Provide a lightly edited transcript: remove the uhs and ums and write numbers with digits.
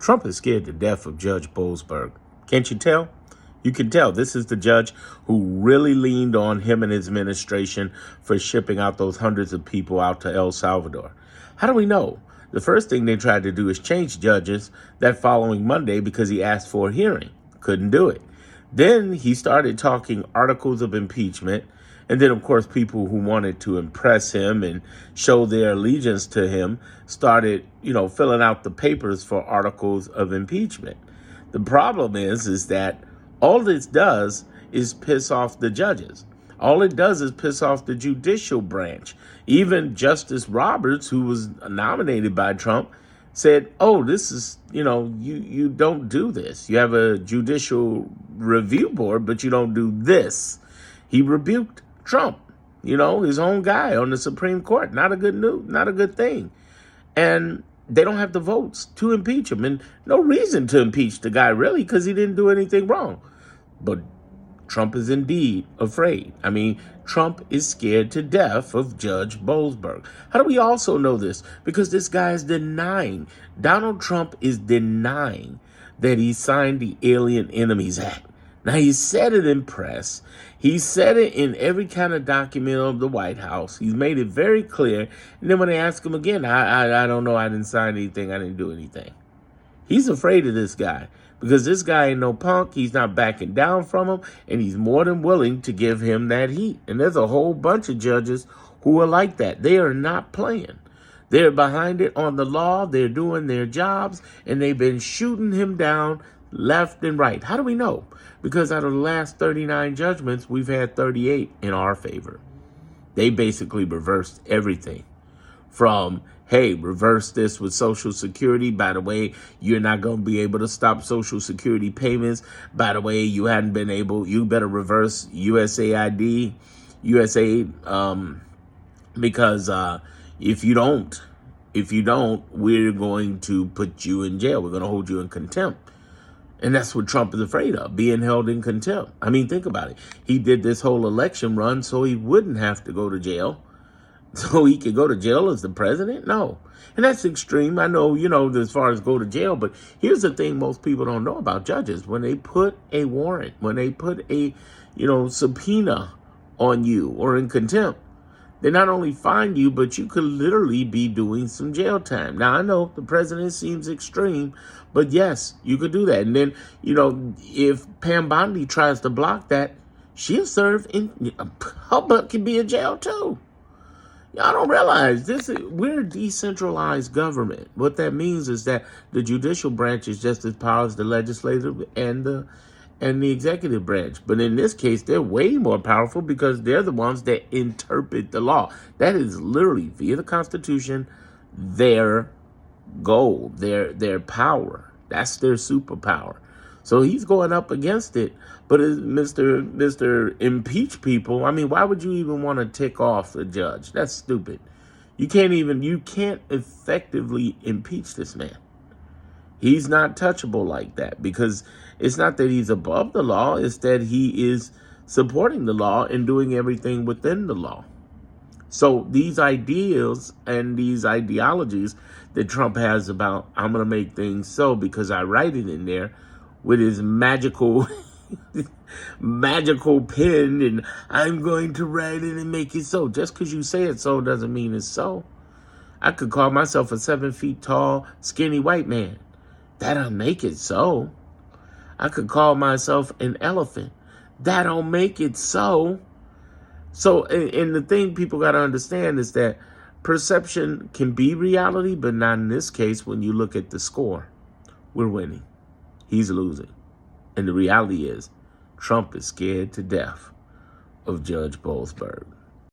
Trump is scared to death of Judge Boasberg. Can't you tell? You can tell this is the judge who really leaned on him and his administration for shipping out those hundreds of people out to El Salvador. How do we know? The first thing they tried to do is change judges that following Monday because he asked for a hearing. Couldn't do it. Then he started talking articles of impeachment. And then, of course, people who wanted to impress him and show their allegiance to him started, filling out the papers for articles of impeachment. The problem is that all this does is piss off the judges. All it does is piss off the judicial branch. Even Justice Roberts, who was nominated by Trump, said, oh, this is, you don't do this. You have a judicial review board, but you don't do this. He rebuked Trump, his own guy on the Supreme Court. Not a good thing. And they don't have the votes to impeach him. And no reason to impeach the guy, really, because he didn't do anything wrong. But Trump is indeed afraid. Trump is scared to death of Judge Boasberg. How do we also know this? Because this guy is denying. Donald Trump is denying that he signed the Alien Enemies Act. Now, he said it in press. He said it in every kind of document of the White House. He's made it very clear. And then when they ask him again, I don't know. I didn't sign anything. I didn't do anything. He's afraid of this guy because this guy ain't no punk. He's not backing down from him. And he's more than willing to give him that heat. And there's a whole bunch of judges who are like that. They are not playing. They're behind it on the law. They're doing their jobs. And they've been shooting him down left and right. How do we know? Because out of the last 39 judgments, we've had 38 in our favor. They basically reversed everything from, hey, reverse this with Social Security. By the way, you're not going to be able to stop Social Security payments. By the way, you better reverse USAID, because if you don't, we're going to put you in jail. We're going to hold you in contempt. And that's what Trump is afraid of, being held in contempt. Think about it. He did this whole election run so he wouldn't have to go to jail. So he could go to jail as the president? No. And that's extreme. I know, as far as go to jail. But here's the thing most people don't know about judges. When they put a warrant, when they put a, subpoena on you or in contempt, they not only find you, but you could literally be doing some jail time. Now, I know the president seems extreme, but yes, you could do that. And then, if Pam Bondi tries to block that, she'll serve her butt can be in jail too. Y'all don't realize we're a decentralized government. What that means is that the judicial branch is just as powerful as the legislative and the executive branch. But in this case, they're way more powerful because they're the ones that interpret the law. That is literally, via the Constitution, their goal, their power. That's their superpower. So he's going up against it. But Mr. Impeach people, why would you even want to tick off a judge? That's stupid. You can't effectively impeach this man. He's not touchable like that because it's not that he's above the law. It's that he is supporting the law and doing everything within the law. So these ideals and these ideologies that Trump has about, I'm going to make things so because I write it in there with his magical pen and I'm going to write it and make it so. Just because you say it so doesn't mean it's so. I could call myself a 7 feet tall, skinny white man. That don't make it so. I could call myself an elephant. That don't make it so. So, and the thing people got to understand is that perception can be reality, but not in this case when you look at the score. We're winning. He's losing. And the reality is, Trump is scared to death of Judge Boasberg.